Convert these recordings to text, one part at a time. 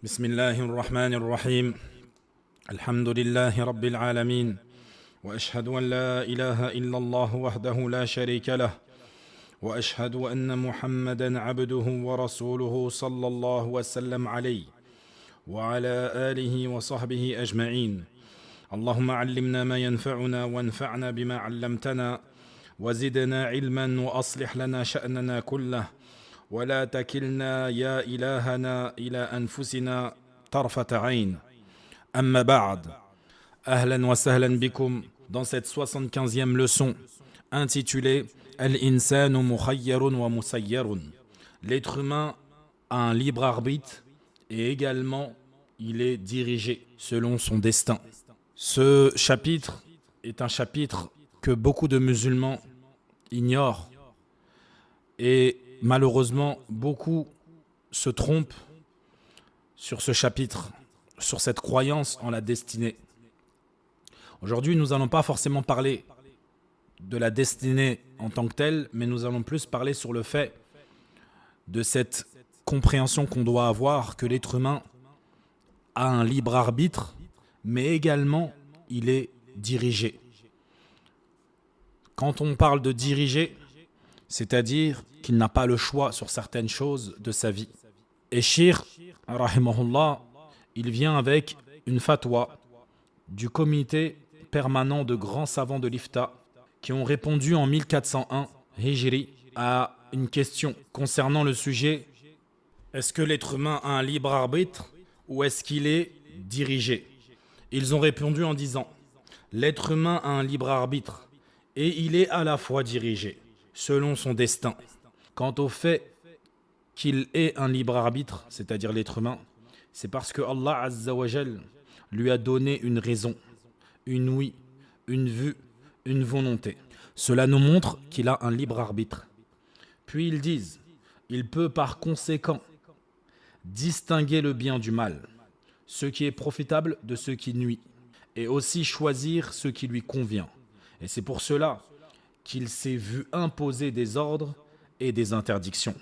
بسم الله الرحمن الرحيم الحمد لله رب العالمين وأشهد أن لا إله إلا الله وحده لا شريك له وأشهد أن محمدا عبده ورسوله صلى الله وسلم عليه وعلى آله وصحبه أجمعين اللهم علمنا ما ينفعنا وانفعنا بما علمتنا وزدنا علما وأصلح لنا شأننا كله ولا تكلنا يا إلهنا إلى أنفسنا طرفة عين أما بعد أهلا وسهلا بكم dans cette 75e leçon intitulée Al-insanu mukhayyarun wa musayyarun. L'être humain a un libre arbitre et également il est dirigé selon son destin. Ce chapitre est un chapitre que beaucoup de musulmans ignorent et malheureusement beaucoup se trompent sur ce chapitre, sur cette croyance en la destinée. Aujourd'hui, nous n'allons pas forcément parler de la destinée en tant que telle, mais nous allons plus parler sur le fait de cette compréhension qu'on doit avoir que l'être humain a un libre arbitre, mais également il est dirigé. Quand on parle de diriger, c'est-à-dire qu'il n'a pas le choix sur certaines choses de sa vie. Et Shir, rahimahullah, il vient avec une fatwa du comité permanent de grands savants de l'Ifta qui ont répondu en 1401 Hijri à une question concernant le sujet: est-ce que l'être humain a un libre arbitre ou est-ce qu'il est dirigé? Ils ont répondu en disant: l'être humain a un libre arbitre et il est à la fois dirigé selon son destin. Quant au fait qu'il ait un libre arbitre, c'est-à-dire l'être humain, c'est parce que Allah Azza wa Jal lui a donné une raison, une ouïe, une vue, une volonté. Cela nous montre qu'il a un libre arbitre. Puis ils disent, il peut par conséquent distinguer le bien du mal, ce qui est profitable de ce qui nuit, et aussi choisir ce qui lui convient. Et c'est pour cela qu'il s'est vu imposer des ordres et des interdictions.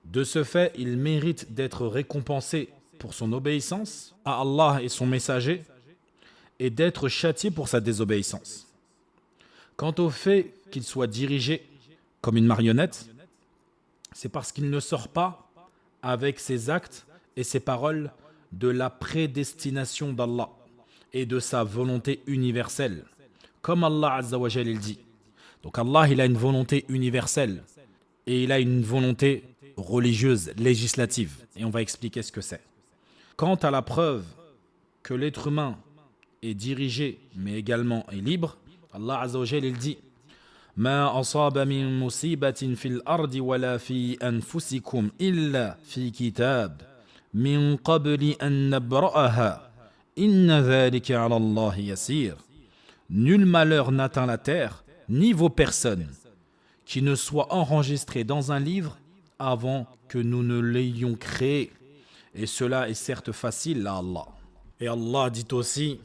De ce fait, il mérite d'être récompensé pour son obéissance à Allah et son messager et d'être châtié pour sa désobéissance. Quant au fait qu'il soit dirigé comme une marionnette, c'est parce qu'il ne sort pas avec ses actes et ses paroles de la prédestination d'Allah et de sa volonté universelle. Comme Allah Azza wa Jal il dit. Donc Allah, il a une volonté universelle et il a une volonté religieuse, législative. Et on va expliquer ce que c'est. Quant à la preuve que l'être humain est dirigé, mais également est libre, Allah Azza wa Jal il dit: Ma asaba min musibatin fil ardi wala fi anfusikum illa fi kitab min qabli an nabra'aha inna dhalika ala Allah yasir. Nul malheur n'atteint la terre ni vos personnes, qui ne soient enregistrées dans un livre avant que nous ne l'ayons créé. Et cela est certes facile à Allah. Et Allah dit aussi: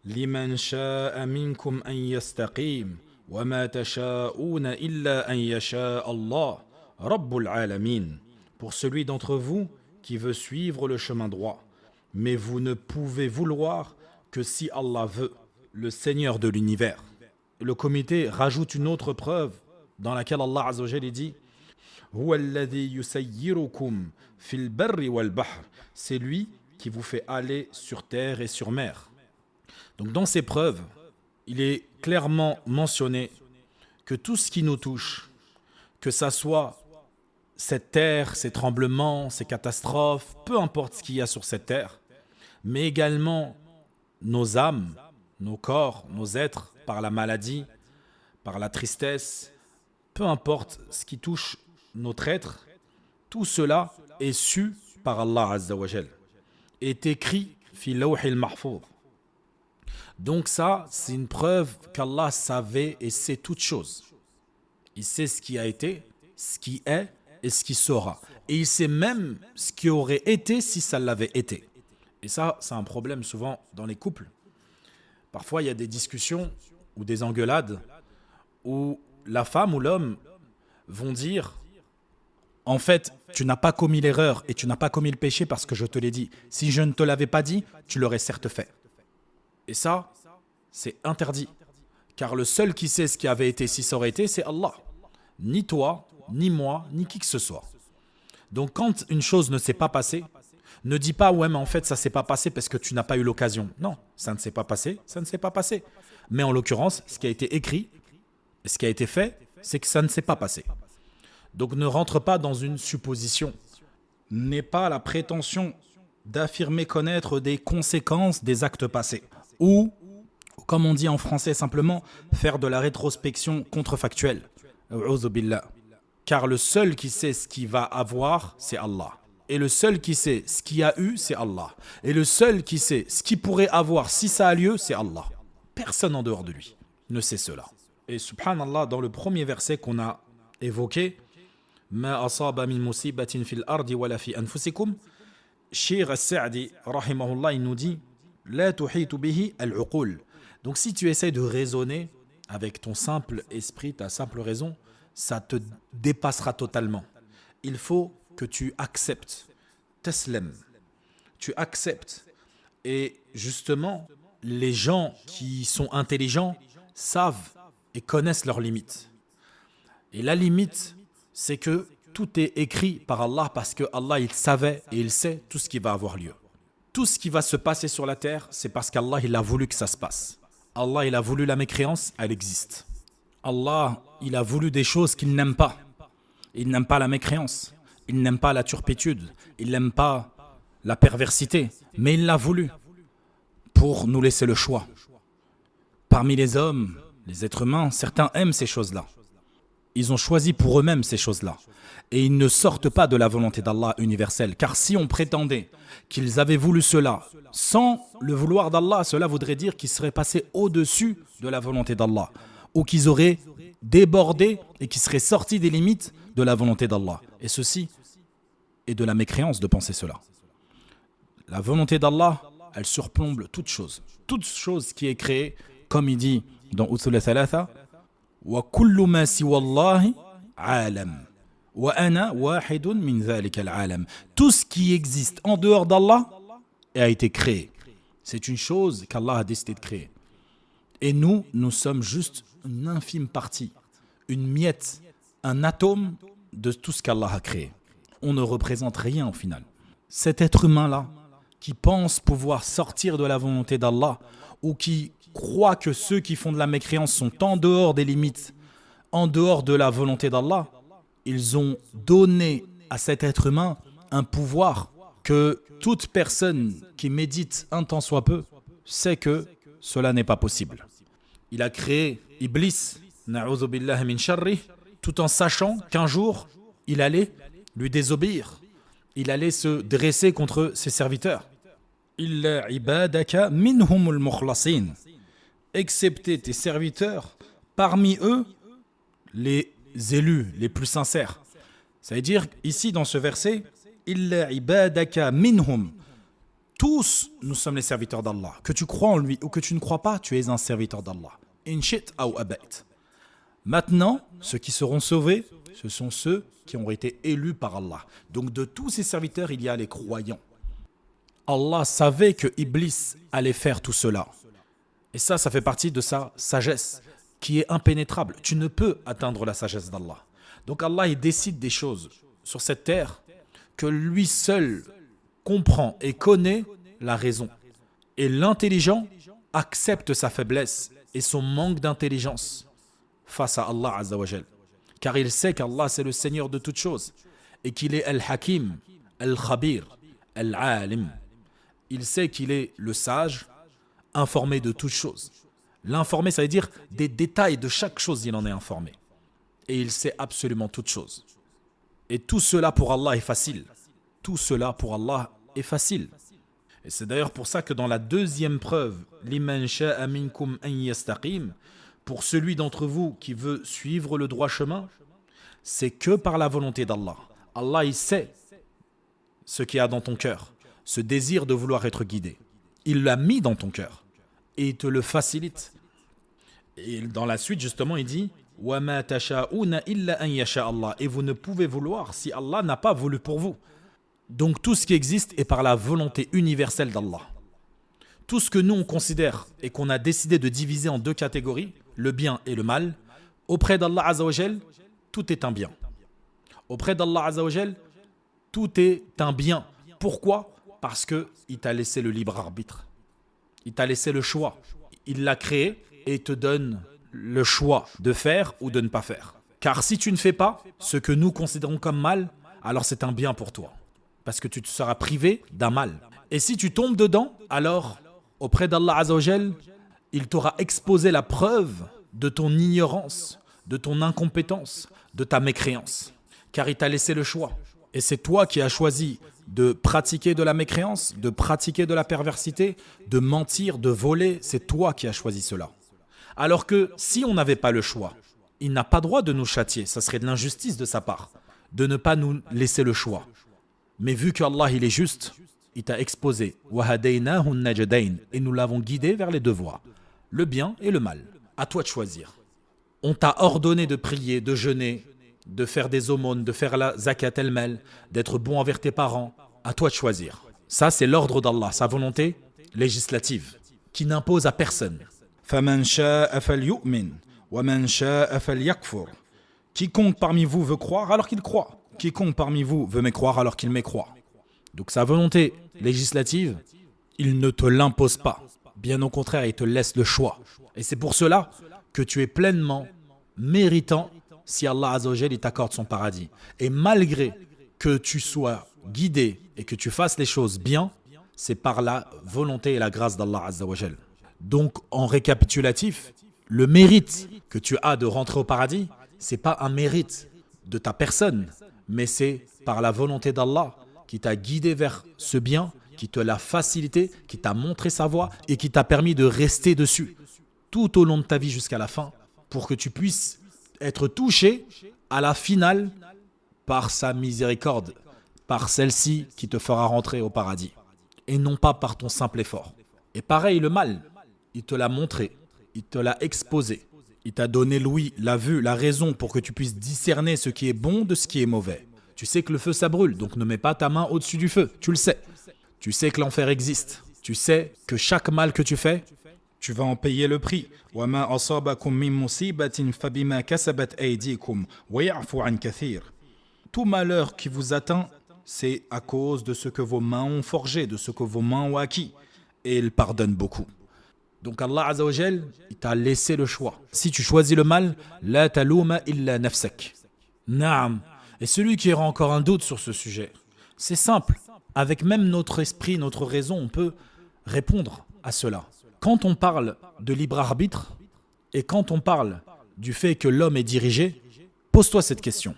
Liman sha'a minkum an yastaqim, wa ma tasha'una illa an yasha Allah, Rabbul alamin. Pour celui d'entre vous qui veut suivre le chemin droit, mais vous ne pouvez vouloir que si Allah veut, le Seigneur de l'univers. Le comité rajoute une autre preuve dans laquelle Allah Azza wa Jalla dit: Huwa alladhi yusayyirukum fil barri wal bahr. C'est lui qui vous fait aller sur terre et sur mer. Donc dans ces preuves, il est clairement mentionné que tout ce qui nous touche, que ça soit cette terre, ces tremblements, ces catastrophes, peu importe ce qu'il y a sur cette terre, mais également nos âmes, nos corps, nos êtres, par la maladie, par la tristesse, peu importe ce qui touche notre être, tout cela est su par Allah Azza wa Jal, est écrit fi lawhil mahfouz. Donc ça, c'est une preuve qu'Allah savait et sait toutes choses. Il sait ce qui a été, ce qui est et ce qui sera. Et il sait même ce qui aurait été si ça l'avait été. Et ça, c'est un problème souvent dans les couples. Parfois, il y a des discussions ou des engueulades où la femme ou l'homme vont dire: En fait, tu n'as pas commis l'erreur et tu n'as pas commis le péché parce que je te l'ai dit. Si je ne te l'avais pas dit, tu l'aurais certes fait. Et ça, c'est interdit. Car le seul qui sait ce qui avait été si ça aurait été, c'est Allah. Ni toi, ni moi, ni qui que ce soit. Donc quand une chose ne s'est pas passée, ne dis pas « ouais mais en fait ça ne s'est pas passé parce que tu n'as pas eu l'occasion ». Non, ça ne s'est pas passé, ça ne s'est pas passé. Mais en l'occurrence, ce qui a été écrit, ce qui a été fait, c'est que ça ne s'est pas passé. Donc ne rentre pas dans une supposition. N'aie pas la prétention d'affirmer connaître des conséquences des actes passés. Ou, comme on dit en français simplement, faire de la rétrospection contrefactuelle. A'udhu billah. Car le seul qui sait ce qu'il va avoir, c'est Allah. Et le seul qui sait ce qu'il y a eu, c'est Allah. Et le seul qui sait ce qu'il pourrait avoir si ça a lieu, c'est Allah. Personne en dehors de lui ne sait cela. Et subhanallah, dans le premier verset qu'on a évoqué, Ma asaba min musibatin fil ardi wala fi anfusikum, Shir al-Sa'di, rahimahullah, il nous dit La tuhitu bihi al-uqul. Donc si tu essaies de raisonner avec ton simple esprit, ta simple raison, ça te dépassera totalement. Il faut que tu acceptes. Taslem. Tu acceptes. Et justement, les gens qui sont intelligents savent et connaissent leurs limites. Et la limite, c'est que tout est écrit par Allah parce que Allah, il savait et il sait tout ce qui va avoir lieu. Tout ce qui va se passer sur la terre, c'est parce qu'Allah, il a voulu que ça se passe. Allah, il a voulu la mécréance, elle existe. Allah, il a voulu des choses qu'il n'aime pas. Il n'aime pas la mécréance, il n'aime pas la turpitude, il n'aime pas la perversité, mais il l'a voulu pour nous laisser le choix. Parmi les hommes, les êtres humains, certains aiment ces choses-là. Ils ont choisi pour eux-mêmes ces choses-là. Et ils ne sortent pas de la volonté d'Allah universelle. Car si on prétendait qu'ils avaient voulu cela sans le vouloir d'Allah, cela voudrait dire qu'ils seraient passés au-dessus de la volonté d'Allah. Ou qu'ils auraient débordé et qu'ils seraient sortis des limites de la volonté d'Allah. Et ceci est de la mécréance de penser cela. La volonté d'Allah, elle surplombe toute chose. Toute chose qui est créée, comme il dit dans Usul Thalatha, wa kullu ma siwa Allahi alam. Wa ana wahidun min dhalika al-alam. Tout ce qui existe en dehors d'Allah a été créé. C'est une chose qu'Allah a décidé de créer. Et nous, nous sommes juste une infime partie, une miette, un atome de tout ce qu'Allah a créé. On ne représente rien au final. Cet être humain-là, qui pense pouvoir sortir de la volonté d'Allah, ou qui croit que ceux qui font de la mécréance sont en dehors des limites, en dehors de la volonté d'Allah, ils ont donné à cet être humain un pouvoir que toute personne qui médite un tant soit peu sait que cela n'est pas possible. Il a créé Iblis, na'udhu billahi min sharrih, tout en sachant qu'un jour, il allait lui désobéir. Il allait se dresser contre ses serviteurs. Illa ibadaka minhumul mukhlasin. Excepté tes serviteurs, parmi eux, les élus, les plus sincères. Ça veut dire, ici, dans ce verset, Illa ibadaka minhum. Tous, nous sommes les serviteurs d'Allah. Que tu crois en lui ou que tu ne crois pas, tu es un serviteur d'Allah. In shit ou abait. Maintenant, ceux qui seront sauvés, ce sont ceux qui ont été élus par Allah. Donc de tous ces serviteurs, il y a les croyants. Allah savait que Iblis allait faire tout cela. Et ça fait partie de sa sagesse qui est impénétrable. Tu ne peux atteindre la sagesse d'Allah. Donc Allah, il décide des choses sur cette terre que lui seul comprend et connaît la raison. Et l'intelligent accepte sa faiblesse et son manque d'intelligence face à Allah Azza wa Jal. Car il sait qu'Allah c'est le Seigneur de toutes choses et qu'il est Al-Hakim, Al-Khabir, Al-Alim. Il sait qu'il est le sage, informé de toutes choses. L'informé, ça veut dire des détails de chaque chose, il en est informé. Et il sait absolument toutes choses. Et tout cela pour Allah est facile. Tout cela pour Allah est facile. Et c'est d'ailleurs pour ça que dans la deuxième preuve, liman sha'a minkum an yastaqim, pour celui d'entre vous qui veut suivre le droit chemin, c'est que par la volonté d'Allah. Allah, il sait ce qu'il y a dans ton cœur, ce désir de vouloir être guidé. Il l'a mis dans ton cœur et il te le facilite. Et dans la suite, justement, il dit وَمَا تَشَاءُونَ إِلَّا أَن يَشَاءَ اللَّهُ. Et vous ne pouvez vouloir si Allah n'a pas voulu pour vous. Donc tout ce qui existe est par la volonté universelle d'Allah. Tout ce que nous on considère et qu'on a décidé de diviser en deux catégories, le bien et le mal, auprès d'Allah Azza wa Jal, tout est un bien. Auprès d'Allah Azza wa Jal, tout est un bien. Pourquoi ? Parce qu'il t'a laissé le libre arbitre. Il t'a laissé le choix. Il l'a créé et te donne le choix de faire ou de ne pas faire. Car si tu ne fais pas ce que nous considérons comme mal, alors c'est un bien pour toi. Parce que tu te seras privé d'un mal. Et si tu tombes dedans, alors auprès d'Allah Azza wa Jal, il t'aura exposé la preuve de ton ignorance, de ton incompétence, de ta mécréance. Car il t'a laissé le choix. Et c'est toi qui as choisi de pratiquer de la mécréance, de pratiquer de la perversité, de mentir, de voler. C'est toi qui as choisi cela. Alors que si on n'avait pas le choix, il n'a pas droit de nous châtier. Ça serait de l'injustice de sa part, de ne pas nous laisser le choix. Mais vu qu'Allah il est juste, il t'a exposé وَهَدَيْنَاهُ النَّجْدَيْنِ et nous l'avons guidé vers les deux voies, le bien et le mal. À toi de choisir. On t'a ordonné de prier, de jeûner, de faire des aumônes, de faire la zakat el-mal, d'être bon envers tes parents. À toi de choisir. Ça c'est l'ordre d'Allah, sa volonté législative, qui n'impose à personne. فَمَنْ شَاءَ فَلْيُؤْمِنْ وَمَنْ شَاءَ فَلْيَكْفُرْ. Quiconque parmi vous veut croire alors qu'il croit. Quiconque parmi vous veut mécroire alors qu'il mécroit. Donc sa volonté législative, il ne te l'impose pas. Bien au contraire, il te laisse le choix. Et c'est pour cela que tu es pleinement méritant si Allah Azza wa Jal il t'accorde son paradis. Et malgré que tu sois guidé et que tu fasses les choses bien, c'est par la volonté et la grâce d'Allah Azza wa Jal. Donc en récapitulatif, le mérite que tu as de rentrer au paradis, c'est pas un mérite de ta personne, mais c'est par la volonté d'Allah qui t'a guidé vers ce bien, qui te l'a facilité, qui t'a montré sa voie et qui t'a permis de rester dessus tout au long de ta vie jusqu'à la fin pour que tu puisses être touché à la finale par sa miséricorde, par celle-ci qui te fera rentrer au paradis et non pas par ton simple effort. Et pareil, le mal, il te l'a montré, il te l'a exposé, il t'a donné l'ouïe, la vue, la raison pour que tu puisses discerner ce qui est bon de ce qui est mauvais. Tu sais que le feu ça brûle, donc ne mets pas ta main au-dessus du feu, tu le sais. Tu sais que l'enfer existe, tu sais que chaque mal que tu fais, tu vas en payer le prix. وَمَا أَصَابَكُم مِّن مُّصِيبَةٍ فَبِمَا كَسَبَتْ أَيْدِيكُمْ وَيَعْفُو عَنْ كَثِيرٍ. Tout malheur qui vous atteint, c'est à cause de ce que vos mains ont forgé, de ce que vos mains ont acquis. Et il pardonne beaucoup. Donc Allah Azza wa Jal, il t'a laissé le choix. Si tu choisis le mal, la taluma illa nafsak. Naam. Et celui qui aura encore un doute sur ce sujet, c'est simple. Avec même notre esprit, notre raison, on peut répondre à cela. Quand on parle de libre arbitre et quand on parle du fait que l'homme est dirigé, pose-toi cette question.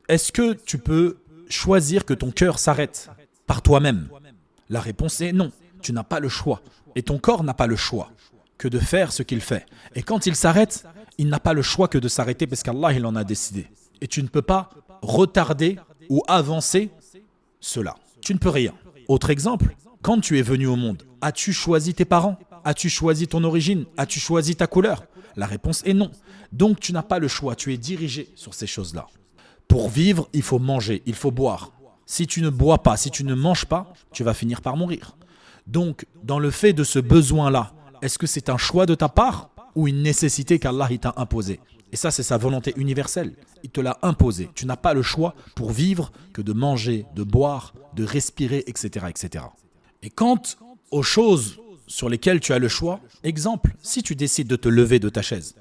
Est-ce que tu peux choisir que ton cœur s'arrête par toi-même? La réponse est non. Tu n'as pas le choix. Et ton corps n'a pas le choix que de faire ce qu'il fait. Et quand il s'arrête, il n'a pas le choix que de s'arrêter parce qu'Allah, il en a décidé. Et tu ne peux pas retarder ou avancer cela. Tu ne peux rien. Autre exemple, quand tu es venu au monde, as-tu choisi tes parents? As-tu choisi ton origine? As-tu choisi ta couleur? La réponse est non. Donc tu n'as pas le choix, tu es dirigé sur ces choses-là. Pour vivre, il faut manger, il faut boire. Si tu ne bois pas, si tu ne manges pas, tu vas finir par mourir. Donc, dans le fait de ce besoin-là, est-ce que c'est un choix de ta part ou une nécessité qu'Allah t'a imposée? Et ça, c'est sa volonté universelle. Il te l'a imposé. Tu n'as pas le choix pour vivre que de manger, de boire, de respirer, etc., etc. Et quant aux choses sur lesquelles tu as le choix, exemple, si tu décides de te lever de ta chaise,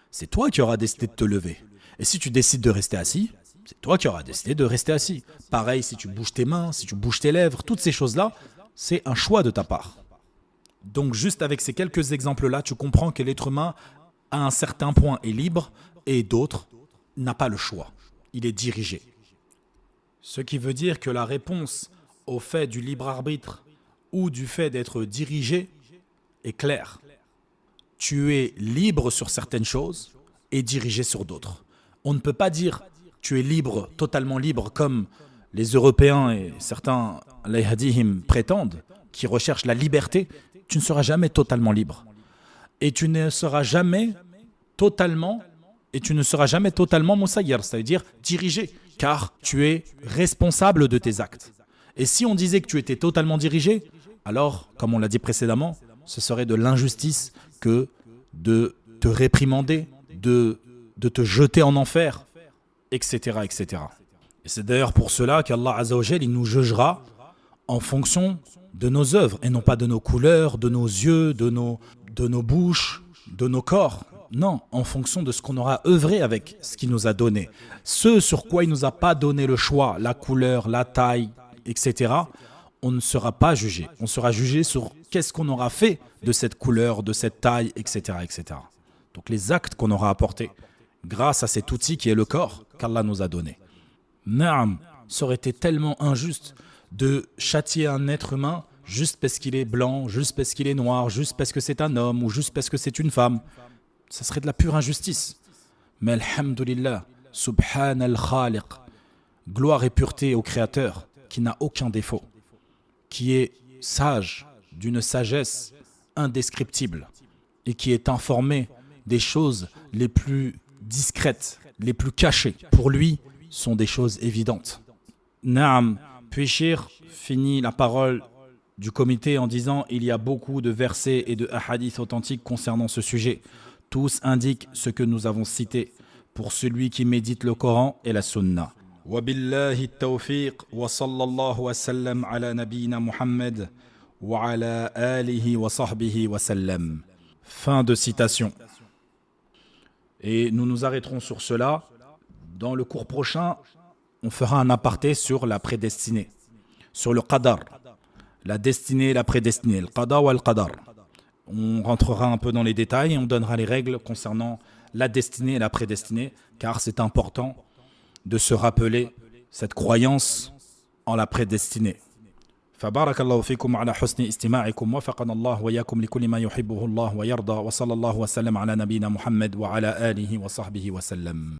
c'est toi qui auras décidé de te lever. Et si tu décides de rester assis, c'est toi qui auras décidé de rester assis. Pareil, si tu bouges tes mains, si tu bouges tes lèvres, toutes ces choses-là, c'est un choix de ta part. Donc juste avec ces quelques exemples-là, tu comprends que l'être humain, à un certain point, est libre et d'autres n'a pas le choix. Il est dirigé. Ce qui veut dire que la réponse au fait du libre arbitre ou du fait d'être dirigé est claire. Tu es libre sur certaines choses et dirigé sur d'autres. On ne peut pas dire tu es libre, totalement libre, comme les Européens et certains layhadihim prétendent, qui recherchent la liberté. Tu ne seras jamais totalement libre. Et tu ne seras jamais totalement et tu ne seras jamais totalement musayyar, c'est-à-dire dirigé, car tu es responsable de tes actes. Et si on disait que tu étais totalement dirigé, alors, comme on l'a dit précédemment, ce serait de l'injustice que de te réprimander, de te jeter en enfer, etc. etc. Et c'est d'ailleurs pour cela qu'Allah Azza wa Jal, il nous jugera en fonction de nos œuvres, et non pas de nos couleurs, de nos yeux, de nos bouches, de nos corps. Non, en fonction de ce qu'on aura œuvré avec ce qu'il nous a donné. Ce sur quoi il ne nous a pas donné le choix, la couleur, la taille, etc., on ne sera pas jugé. On sera jugé sur qu'est-ce qu'on aura fait de cette couleur, de cette taille, etc. etc. Donc les actes qu'on aura apportés grâce à cet outil qui est le corps qu'Allah nous a donné. Naam, ça aurait été tellement injuste de châtier un être humain juste parce qu'il est blanc, juste parce qu'il est noir, juste parce que c'est un homme ou juste parce que c'est une femme. Ça serait de la pure injustice. Mais alhamdulillah, subhan al-khaliq, gloire et pureté au Créateur qui n'a aucun défaut, qui est sage, d'une sagesse indescriptible et qui est informé des choses les plus discrètes, les plus cachées. Pour lui, sont des choses évidentes. Naam, puis Shir finit la parole du comité en disant: il y a beaucoup de versets et de hadiths authentiques concernant ce sujet. Tous indiquent ce que nous avons cité pour celui qui médite le Coran et la Sunna. وبالله التوفيق وصلى الله وسلم على نبينا محمد وعلى آله وصحبه وسلم. Fin de citation. Et nous nous arrêterons sur cela. Dans le cours prochain, on fera un aparté sur la prédestinée, sur le qadar, la destinée et la prédestinée, le qada ou al-qadar. On rentrera un peu dans les détails et on donnera les règles concernant la destinée et la prédestinée, car c'est important de se rappeler cette croyance en la prédestinée. فبارك الله فيكم على حسن استماعكم وفقنا الله وإياكم لكل ما يحبه الله ويرضى وصلى الله وسلم على نبينا محمد وعلى آله وصحبه وسلم.